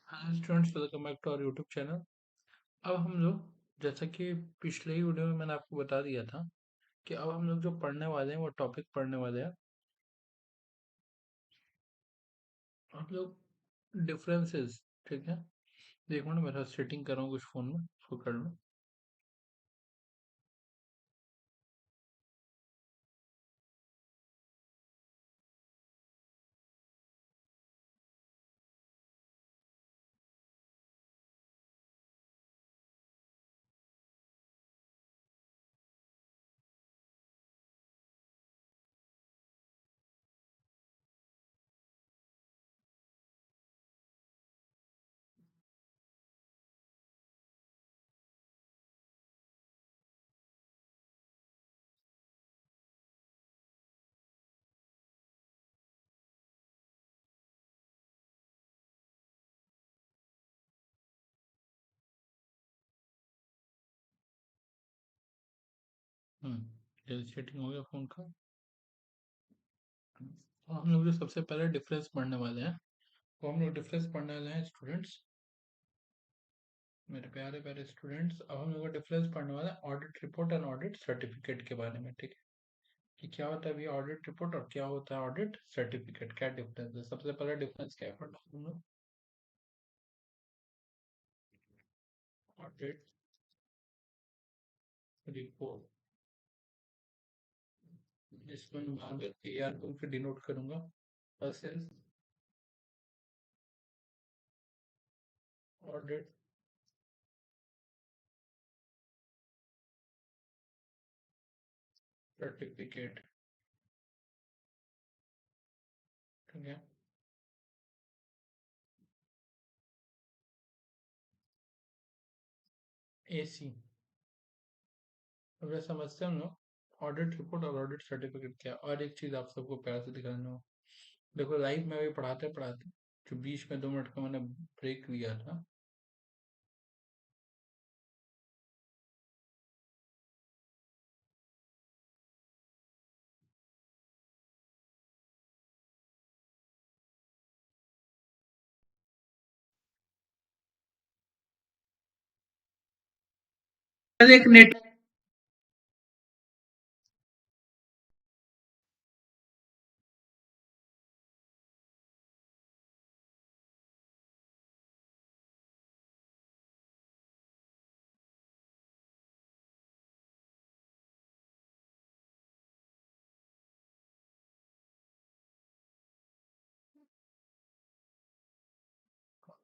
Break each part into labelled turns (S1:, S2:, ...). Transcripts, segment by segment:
S1: हाँ students, welcome back to our YouTube channel. अब हम लोग, जैसा कि पिछले ही वीडियो में मैंने आपको बता दिया था कि अब हम लोग जो पढ़ने वाले हैं वो टॉपिक पढ़ने वाले हैं। हम लोग डिफरेंसेस, ठीक है। देखो ना, मेरा सेटिंग कर रहा हूँ कुछ फ़ोन में, उसको कर लो। जल्दी सेटिंग हो गया फ़ोन का। तो हम लोग जो सबसे पहले डिफरेंस पढ़ने वाले हैं, वो हम लोग डिफरेंस पढ़ने वाले हैं स्टूडेंट्स, मेरे प्यारे प्यारे स्टूडेंट्स। अब हम लोग डिफरेंस पढ़ने वाले हैं audit report and audit certificate के बारे में, ठीक है। कि क्या होता है अभी ऑडिट रिपोर्ट और क्या होता है ऑडिट सर्टिफिकेट, क्या डिफरेंस है। सबसे पहला डिफरेंस क्या है पढ़ना हम लोग, ऑडिट रिपोर्ट। इसमें मैं आगे AR को फिर डिनोट करूंगा वर्सेस ऑडिट सर्टिफिकेट, ठीक है। AC, अब ये समझते हैं हम लोग ऑडिट रिपोर्ट और ऑडिट सर्टिफिकेट क्या है। और एक चीज आप सबको प्यार से दिखाना हो, देखो लाइव में भी पढ़ाते पढ़ाते जो बीच में 2 मिनट का मैंने ब्रेक लिया था, एक नेट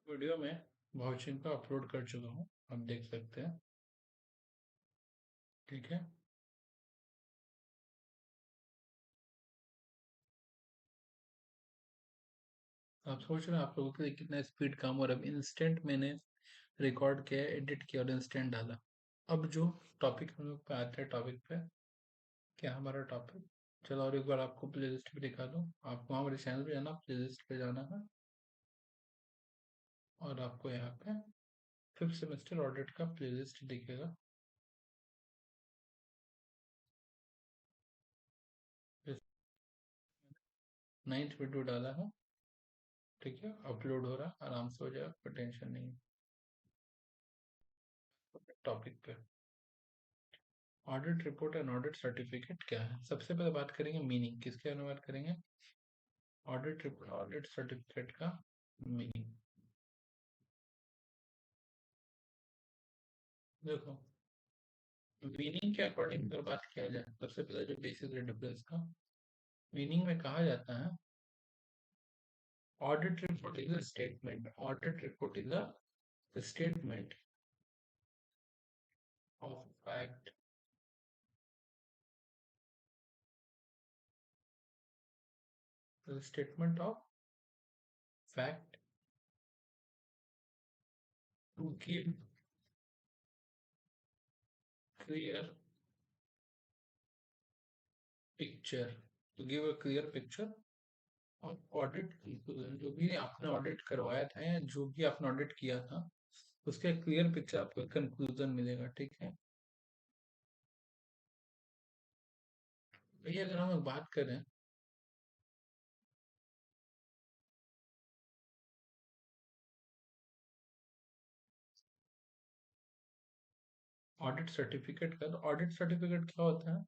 S1: वीडियो में वाउचिंग का अपलोड कर चुका हूँ, आप देख सकते हैं, ठीक है। आप सोच रहे हैं आप लोगों के लिए कितना स्पीड काम हो रहा है। इंस्टेंट मैंने रिकॉर्ड किया, एडिट किया और इंस्टेंट डाला। अब जो टॉपिक हम लोग पे आते हैं, टॉपिक पे क्या हमारा टॉपिक, चलो और एक बार आपको प्लेलिस्ट भी दिखा दूँ। आपको हमारे चैनल पे जाना, प्लेलिस्ट पे जाना है और आपको यहाँ पे 5th सेमेस्टर ऑडिट का प्लेलिस्ट दिखेगा। 9th वीडियो डाला है, ठीक है। अपलोड हो रहा है, आराम से हो जाएगा, कोई टेंशन नहीं है। टॉपिक पे audit report and audit certificate क्या है, सबसे पहले बात करेंगे मीनिंग, किसके बारे में बात करेंगे, ऑडिट रिपोर्ट ऑडिट सर्टिफिकेट का मीनिंग। देखो, मीनिंग के अकॉर्डिंग अगर बात किया जाए, सबसे पहले जो बेसिस है डिफरेंस का, मीनिंग में कहा जाता है audit report is a statement, audit report is a statement of fact, statement of fact to give clear picture, to give a clear picture और ऑडिट कंक्लूजन, जो भी आपने ऑडिट करवाया था या जो भी आपने ऑडिट किया था उसका क्लियर पिक्चर आपको कंक्लूजन मिलेगा, ठीक है। भैया अगर हम बात करें, ऑडिट सर्टिफिकेट का, तो ऑडिट सर्टिफिकेट क्या होता है?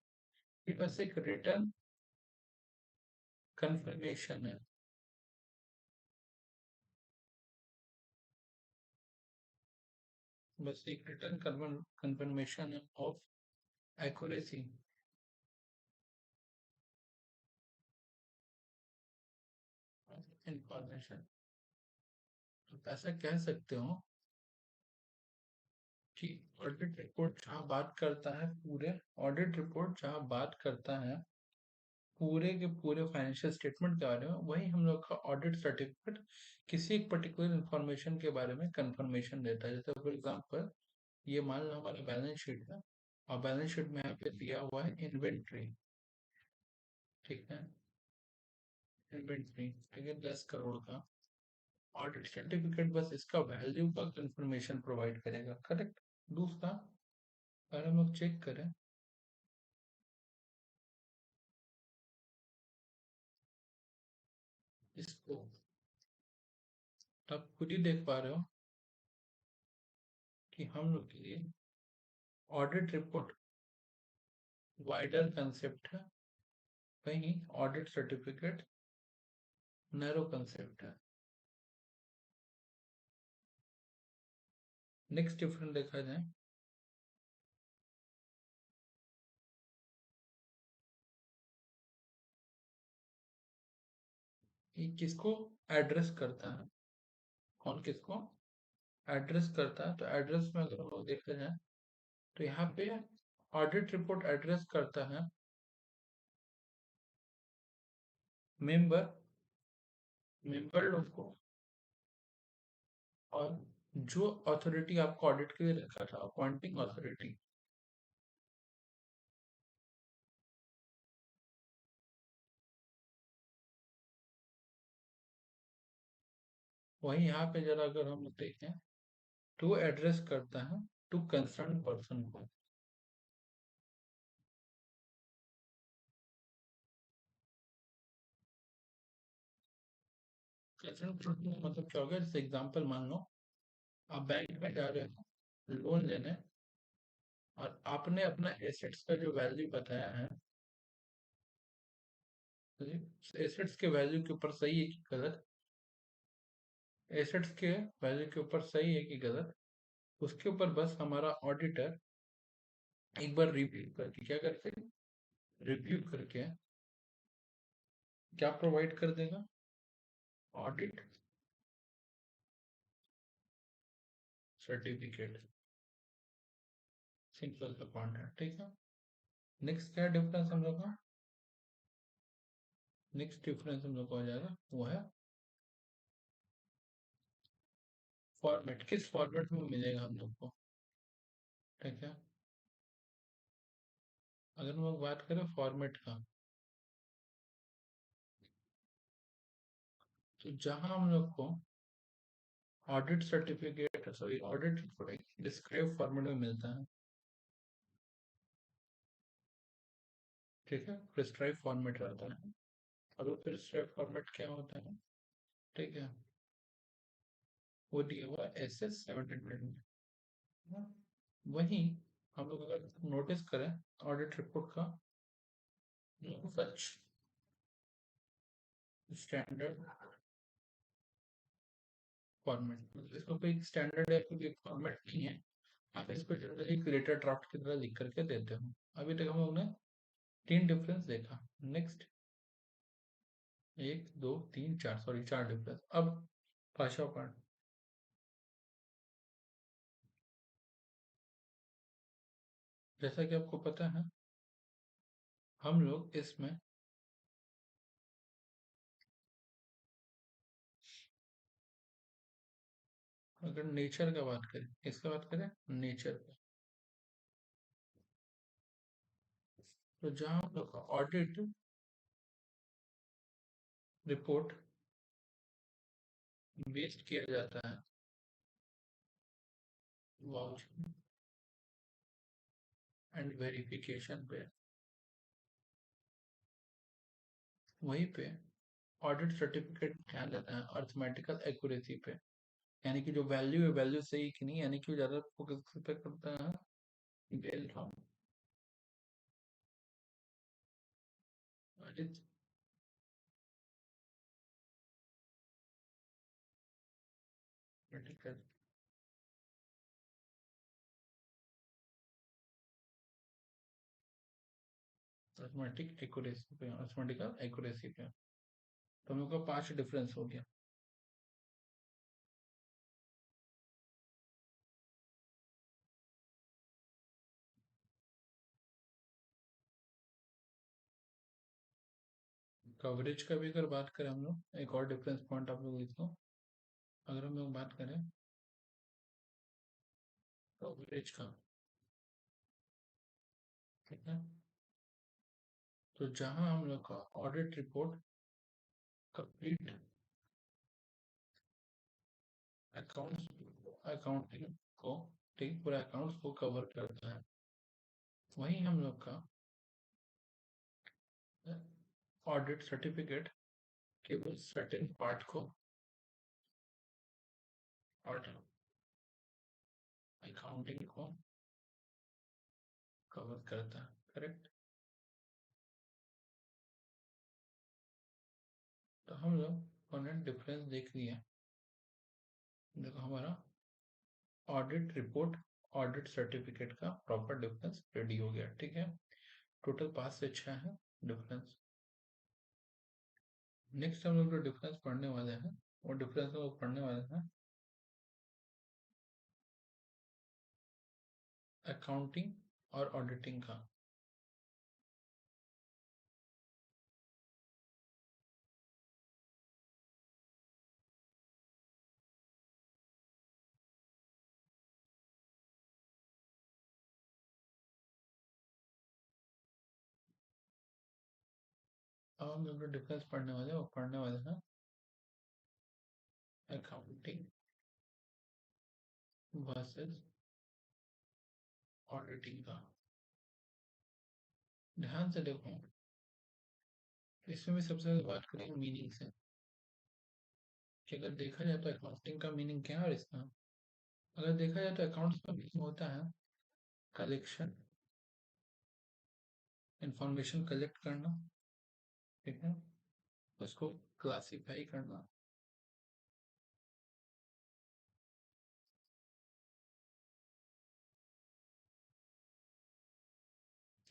S1: ये बस एक रिटर्न कंफर्मेशन है, बस एक रिटर्न कंफर्मेशन है ऑफ एक्यूरेसी इंफॉर्मेशन। तो ऐसा कह सकते हो कि ऑडिट रिपोर्ट जहाँ बात करता है पूरे, ऑडिट रिपोर्ट जहाँ बात करता है पूरे के पूरे फाइनेंशियल स्टेटमेंट के बारे में, वही हम लोग का ऑडिट सर्टिफिकेट किसी एक पर्टिकुलर इंफॉर्मेशन के बारे में कंफर्मेशन देता है। जैसे फॉर एग्जांपल ये मान लो हमारा बैलेंस शीट है, और बैलेंस शीट में यहाँ पे दिया हुआ है इन्वेंट्री, ठीक है, इन्वेंट्री ठीक है 10 करोड़ का। ऑडिट सर्टिफिकेट बस इसका वैल्यू का कंफर्मेशन प्रोवाइड करेगा, करेक्ट। दूसरा, अगर हम लोग चेक करें इसको, तो आप खुद ही देख पा रहे हो कि हम लोग के लिए ऑडिट रिपोर्ट वाइडर कंसेप्ट है, कहीं ऑडिट सर्टिफिकेट नैरो कंसेप्ट है। नेक्स्ट डिफरेंस देखा जाए, ये किसको एड्रेस करता है, कौन किसको एड्रेस करता है? तो एड्रेस में अगर हम लोग देखा जाए तो यहाँ पे ऑडिट रिपोर्ट एड्रेस करता है मेंबर मेंबर लोग को, और जो अथॉरिटी आपको ऑडिट के लिए रखा था, अपॉइंटिंग अथॉरिटी, वही यहाँ पे जरा अगर हम लोग देखें टू एड्रेस करता है टू कंसर्न पर्सन को। कंसर्न पर्सन मतलब क्या होगा? जैसे एग्जांपल मान लो आप बैंक में जा रहे हो लोन लेने, और आपने अपना एसेट्स का जो वैल्यू बताया है, एसेट्स के वैल्यू के ऊपर सही है कि गलत, एसेट्स के वैल्यू के ऊपर सही है कि गलत, उसके ऊपर बस हमारा ऑडिटर एक बार रिव्यू करके क्या करके, रिव्यू करके क्या प्रोवाइड कर देगा? ऑडिट सर्टिफिकेट, सिंपल सा पॉइंट है, ठीक है। नेक्स्ट क्या डिफरेंस हम लोग का, नेक्स्ट डिफरेंस हम लोग का हो जाएगा वो है फॉर्मेट, किस फॉर्मेट में मिलेगा हम लोग को, ठीक है। अगर हम लोग बात करें फॉर्मेट का, तो जहां हम लोग को audit certificate, sorry audit report describe format में मिलता है, ठीक है, प्रिस्क्राइब फॉर्मेट रहता है। और वो प्रिस्क्राइब फॉर्मेट क्या होता है, ठीक है, वो दिया हुआ एस एस 1700 में। वहीं हम लोग अगर नोटिस करें ऑडिट रिपोर्ट का सच स्टैंडर्ड फॉर्मेट, इसको कोई स्टैंडर्ड या कोई फॉर्मेट नहीं है, आप इसको जनरली क्रिएटर ड्राफ्ट की तरह लिख करके देते हो। अभी तक हम लोग ने 3 डिफरेंस देखा। Next 1 2 3 4, sorry 4 difference. अब भाषा पाठ, जैसा कि आपको पता है हम लोग इसमें अगर नेचर का बात करें, किसका बात करें, नेचर का, तो जहाँ हम लोग ऑडिट रिपोर्ट बेस्ड किया जाता है वाउचिंग एंड वेरिफिकेशन पे, वहीं पे ऑडिट सर्टिफिकेट ध्यान देता है अर्थमेटिकल एक्यूरेसी पे, यानी कि जो वैल्यू है वैल्यू सही कि नहीं, यानी कि ज़्यादा फोकस पे करता है बेल राम आदित्य मेडिकल अर्थमेटिक एक्यूरेसी पे अर्थमेटिकल एक्यूरेसी पे तो हम लोग का 5 डिफरेंस हो गया। कवरेज का भी अगर बात करें हम लोग, एक और डिफरेंस पॉइंट आप लोग लिख लो। अगर हम लोग बात करें कवरेज का, ठीक है, तो जहां हम लोग का audit report complete accounts accounting को, ठीक, पूरा अकाउंट्स को कवर करता है, वहीं हम लोग का ऑडिट सर्टिफिकेट केवल सर्टेन पार्ट को और अकाउंटिंग को कवर करता है, करेक्ट। तो हम लोग ने डिफरेंस देख लिया। देखो हमारा ऑडिट रिपोर्ट ऑडिट सर्टिफिकेट का प्रॉपर डिफरेंस रेडी हो गया, ठीक है। टोटल 5 से 6 है डिफरेंस। नेक्स्ट हम लोग जो डिफरेंस पढ़ने वाले हैं वो डिफरेंस हम लोग पढ़ने वाले हैं अकाउंटिंग और ऑडिटिंग का। अब हम लोग जो डिफरेंस पढ़ने वाले हैं वो पढ़ने वाले हैं अकाउंटिंग वर्सेस ऑडिटिंग का। ध्यान से देखो, इसमें भी सबसे पहले बात करेंगे मीनिंग से कि अगर देखा जाए तो अकाउंटिंग का मीनिंग क्या है और इसका, अगर देखा जाए तो अकाउंट्स का मीनिंग होता है कलेक्शन, इंफॉर्मेशन कलेक्ट करना, ठीक है, उसको क्लासिफाई करना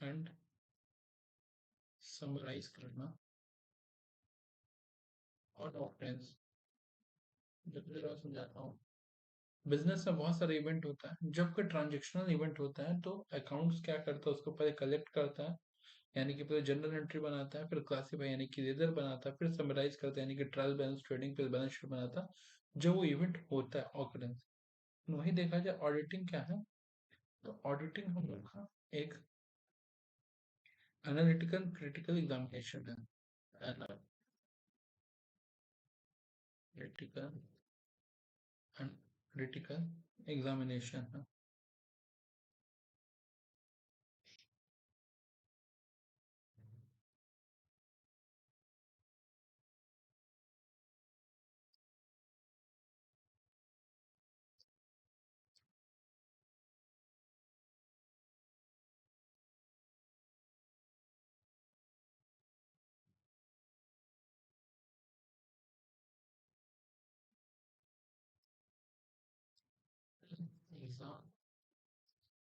S1: एंड समराइज करना और ऑप्टेंस। जब समझाता हूँ, बिजनेस में बहुत सारे इवेंट होता है, जब कोई ट्रांजेक्शनल इवेंट होता है तो अकाउंट्स क्या करता है, उसको पहले कलेक्ट करता है, यानी कि पहले जनरल एंट्री बनाता है, फिर क्लासीफाई यानी कि लेजर बनाता है, फिर समराइज करता है यानी कि ट्रायल बैलेंस ट्रेडिंग, फिर बैलेंस शीट बनाता है जब वो इवेंट होता है ऑकरेंस। वही देखा जाए ऑडिटिंग क्या है, तो ऑडिटिंग हम लोग का एक एनालिटिकल क्रिटिकल एग्जामिनेशन है, एनालिटिकल एंड क्रिटिकल एग्जामिनेशन है।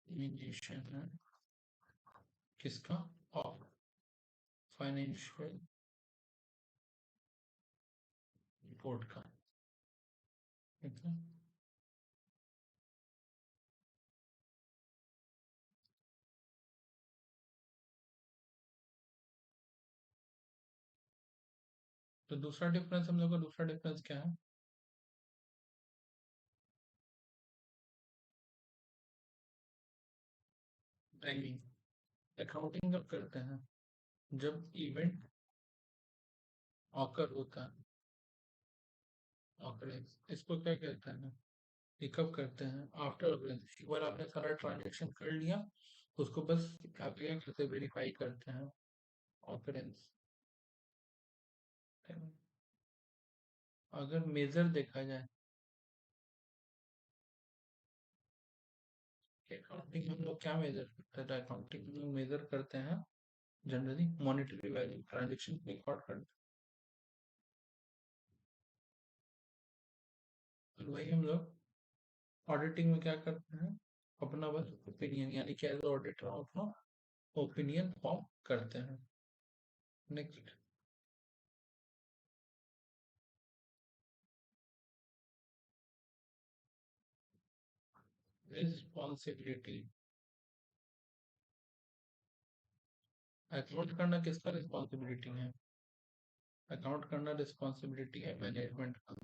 S1: एग्जामिनेशन है किसका, ऑफ फाइनेंशियल रिपोर्ट का, ठीक है। तो दूसरा डिफरेंस हम लोग का, दूसरा डिफरेंस क्या है, बैंकिंग। अकाउंटिंग कब करते हैं, जब इवेंट ऑकर होता है, ऑकरेंस इसको क्या कहते हैं, ये कब करते हैं, आफ्टर ऑकरेंस। एक बार आपने सारा ट्रांजेक्शन कर लिया, उसको बस आप क्या करते हैं, वेरीफाई करते हैं ऑकरेंस। अगर मेजर देखा जाए अकाउंटिंग हम लोग क्या मेजर करते हैं? अकाउंटिंग हम लोग मेजर करते हैं generally monetary value, transaction record करते हैं। वही हम लोग ऑडिटिंग में क्या करते हैं? अपना बस ओपिनियन, यानी कि एज ऑडिटर अपना ओपिनियन फॉर्म करते हैं। Next, responsibility. अकाउंट करना किसका रिस्पॉन्सिबिलिटी है? अकाउंट करना रिस्पॉन्सिबिलिटी है मैनेजमेंट का।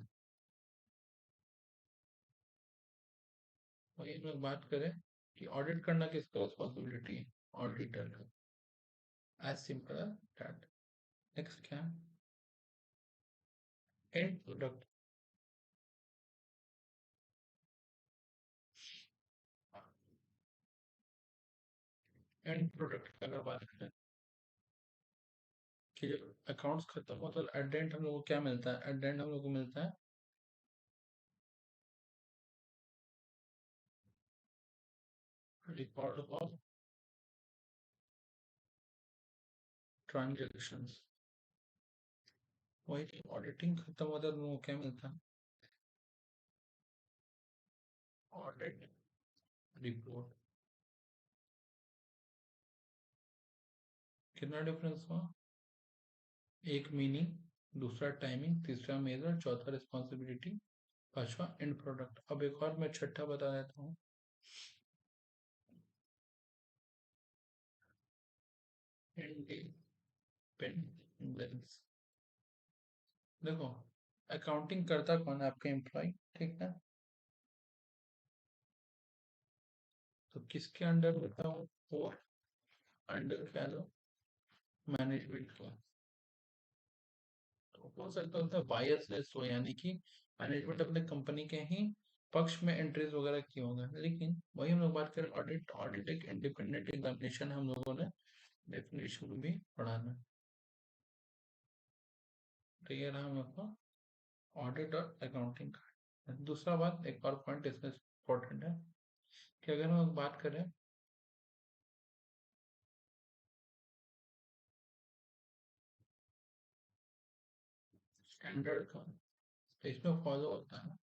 S1: वही हम लोग बात करें कि ऑडिट करना किसका रिस्पॉन्सिबिलिटी है? ऑडिटर का। As simple as that. Next क्या है? And product. एंड प्रोडक्ट की अगर बात करें कि जब अकाउंट्स खत्म हो तो एट द एंड हम लोग को क्या मिलता है? एट द एंड हम लोग को मिलता है रिकॉर्ड ऑफ ट्रांजेक्शंस। वही ऑडिटिंग खत्म होता है तो हम लोग को क्या मिलता है? Audit report. कितना डिफरेंस हुआ? एक मीनिंग, दूसरा टाइमिंग, तीसरा मेजर, चौथा रिस्पॉन्सिबिलिटी, पांचवा एंड प्रोडक्ट। अब एक और मैं छठा बता देता हूँ। इंडिपेंडेंस। देखो, अकाउंटिंग करता कौन है? आपका एम्प्लॉय, ठीक है? तो किसके अंडर होता हूँ? वो अंडर क्या लो, मैनेजमेंट का। तो हो सकता है बायसनेस हो, यानी कि मैनेजमेंट अपने कंपनी के ही पक्ष में एंट्रीज वगैरह किए होंगे। लेकिन वही हम लोग बात करें ऑडिट, ऑडिट एक इंडिपेंडेंट एग्जामिनेशन है, हम लोगों ने डेफिनेशन भी पढ़ाना। तो ये रहा हम लोग का ऑडिट और अकाउंटिंग का। दूसरा बात, एक और पॉइंट इसमें इम्पोर्टेंट है कि अगर हम बात करें स्टैंडर्ड का, तो इसमें फॉलो होता है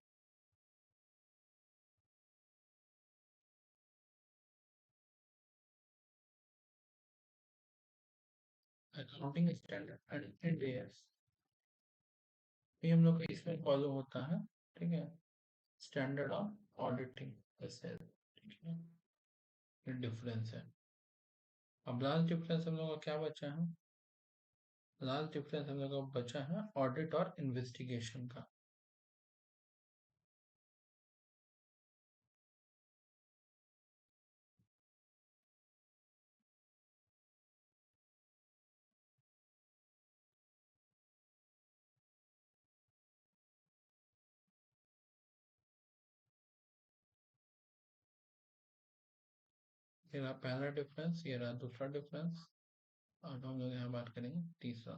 S1: accounting standard and Ind AS. ये हम लोग का इसमें फॉलो होता है, ठीक है? स्टैंडर्ड ऑफ ऑडिटिंग ऐसे, ठीक है? ये डिफरेंस है। अब लास्ट डिफरेंस हम लोग का क्या बचा है? लास्ट डिफरेंस हम लोग का बचा है ऑडिट और इन्वेस्टिगेशन का। ये रहा पहला डिफरेंस, ये रहा दूसरा डिफरेंस। अब हम लोग यहाँ बात करेंगे तीसरा।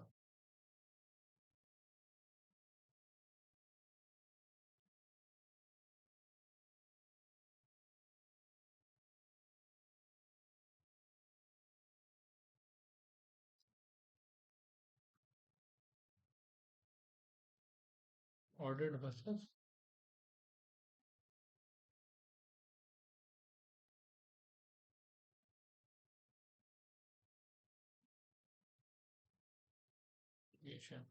S1: Audit versus investigation.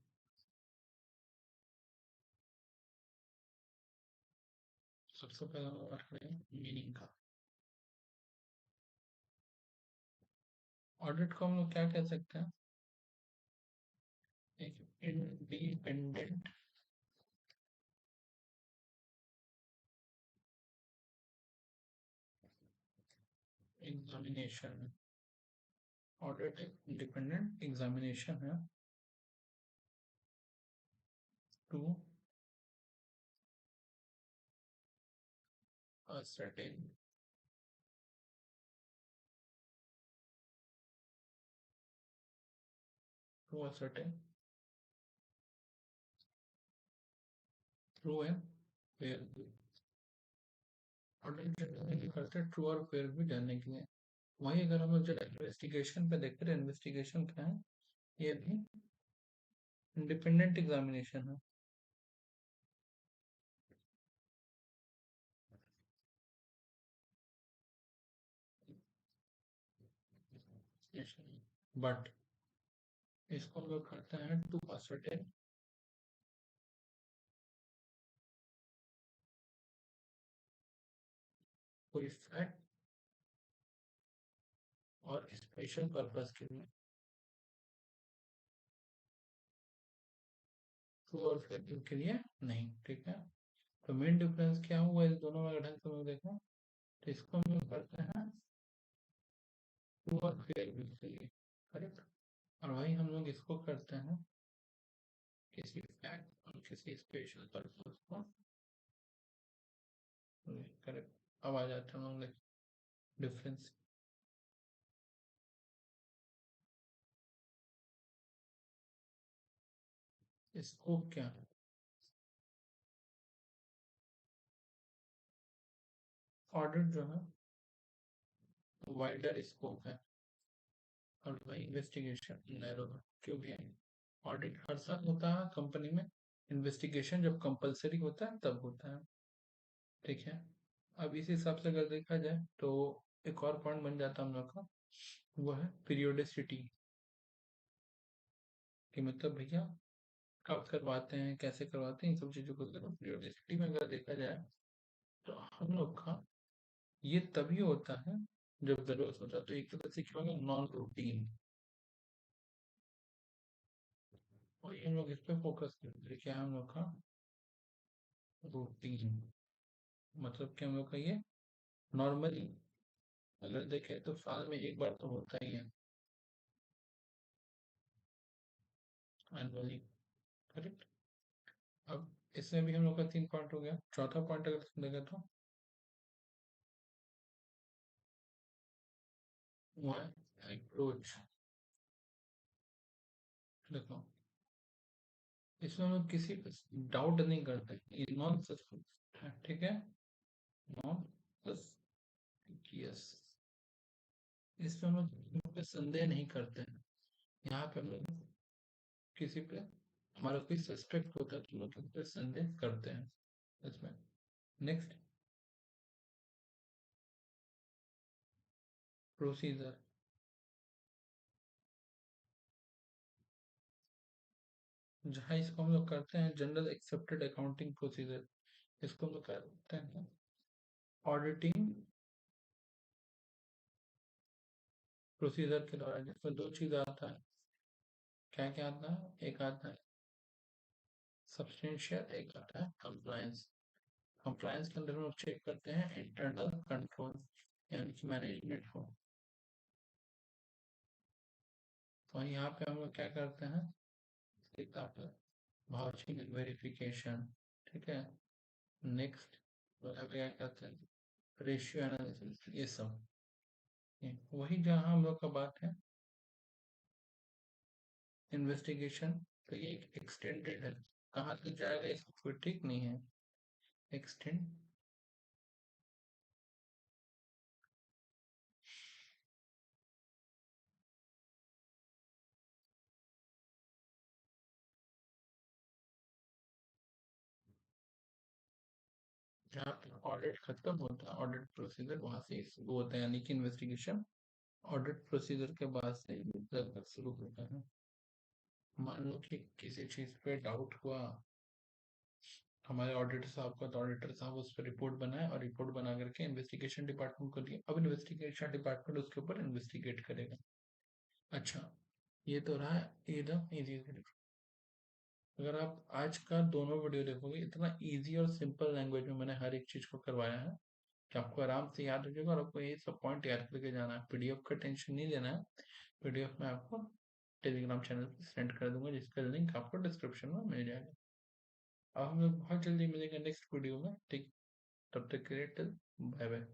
S1: सबसे पहले हम बात करेंगे मीनिंग का। ऑडिट को हम लोग क्या कह सकते हैं? एक इंडिपेंडेंट एग्जामिनेशन। ऑडिट एक इंडिपेंडेंट एग्जामिनेशन है to ascertain to ascertain true and fair audit generally करते हैं ट्रू और फेयर भी जानने के लिए। वही अगर हम लोग जो इन्वेस्टिगेशन पे देखते हैं, इन्वेस्टिगेशन क्या है, ये भी इंडिपेंडेंट एग्जामिनेशन है। बट इसको हम लोग करते हैं टू ascertain कोई फैक्ट और स्पेशल पर्पस के लिए, ट्रू और फेयर के लिए नहीं। ठीक है, तो मेन डिफरेंस क्या हुआ इस दोनों में, अगर ढंग से हम लोग देखें तो इसको हम लोग करते हैं ट्रू और फेयर के लिए, करेक्ट। और वही हम लोग इसको करते हैं किसी फैक्ट और किसी स्पेशल पर्पस को, करेक्ट। अब आ जाते हैं हम लोग डिफरेंस। स्कोप क्या है, ऑडिट जो है वाइडर स्कोप है और वही इन्वेस्टिगेशन नैरो है। क्योंकि ऑडिट हर साल होता है कंपनी में, इन्वेस्टिगेशन जब कंपलसरी होता है तब होता है। ठीक है, अब इस हिसाब से अगर देखा जाए तो एक और पॉइंट बन जाता है हम लोग का, वो है पीरियोडिसिटी। कि मतलब भैया कब करवाते हैं, कैसे करवाते हैं, इन सब चीज़ों को पीरियोडिसिटी में अगर देखा जाए तो हम लोग का ये तभी होता है जब जरूरत होता है। तो एक तरह से क्या होगा, नॉन रूटीन। और हम लोग इस पे फोकस करते हैं, क्या है हम लोग का रूटीन। मतलब कि हम लोग का ये नॉर्मली अगर देखें तो साल में एक बार तो होता ही है, एनुअली, करेक्ट। अब इसमें भी हम लोग का 3 पॉइंट हो गया। चौथा पॉइंट अगर तुम देखा तो वो है अप्रोच। देखो, इसमें हम लोग किसी पे डाउट नहीं करते, ये नॉन सस्पेक्ट है। ठीक है, नॉन सस्पिशियस, इसमें हम लोग किसी पे संदेह नहीं करते हैं। यहाँ पे हम लोग किसी पे हमारा कोई सस्पेक्ट होता है तो हम लोग किसी पे संदेह करते हैं इसमें। Next, procedure. जहाँ इसको हम लोग करते हैं जनरल एक्सेप्टेड अकाउंटिंग प्रोसीजर, इसको हम लोग करते हैं ऑडिटिंग प्रोसीजर के दौरान। जिसमें दो चीज आता है, क्या क्या आता है, एक आता है सब्सटेंशियल, एक आता है कंप्लायंस। कंप्लायंस के अंदर हम लोग चेक करते हैं इंटरनल कंट्रोल यानी कि मैनेजमेंट को। तो यहाँ पे हम लोग क्या करते हैं, एक आता है वाउचिंग एंड वेरिफिकेशन। ठीक है, नेक्स्ट क्या करते हैं रेशियो एनालिसिस, ये सब। वही जहाँ हम लोग का बात है इन्वेस्टिगेशन, तो ये एक एक्सटेंडेड है। कहाँ तक जाएगा इसको कोई ठीक नहीं है, एक्सटेंड। जहाँ पे ऑडिट खत्म होता है, ऑडिट प्रोसीजर वहां से शुरू होता है, यानी कि इन्वेस्टिगेशन ऑडिट प्रोसीजर के बाद से लगभग शुरू होता है। मान लो कि किसी चीज पे डाउट हुआ हमारे ऑडिटर साहब का, तो ऑडिटर साहब उस पर रिपोर्ट बनाए और रिपोर्ट बना करके इन्वेस्टिगेशन डिपार्टमेंट को दिए। अब इन्वेस्टिगेशन डिपार्टमेंट उसके ऊपर इन्वेस्टिगेट करेगा। अच्छा, ये तो रहा एकदम इजी। अगर आप आज का दोनों वीडियो देखोगे, इतना इजी और सिंपल लैंग्वेज में मैंने हर एक चीज को करवाया है कि आपको आराम से याद हो जाएगा और आपको ये सब पॉइंट याद करके जाना है। पीडीएफ का टेंशन नहीं लेना है, पीडीएफ में आपको टेलीग्राम चैनल पे सेंड कर दूंगा, जिसका लिंक आपको डिस्क्रिप्शन में मिल जाएगा। अब हम लोग बहुत जल्दी मिलेंगे नेक्स्ट वीडियो में। ठीक, तब तक के लिए बाय बाय।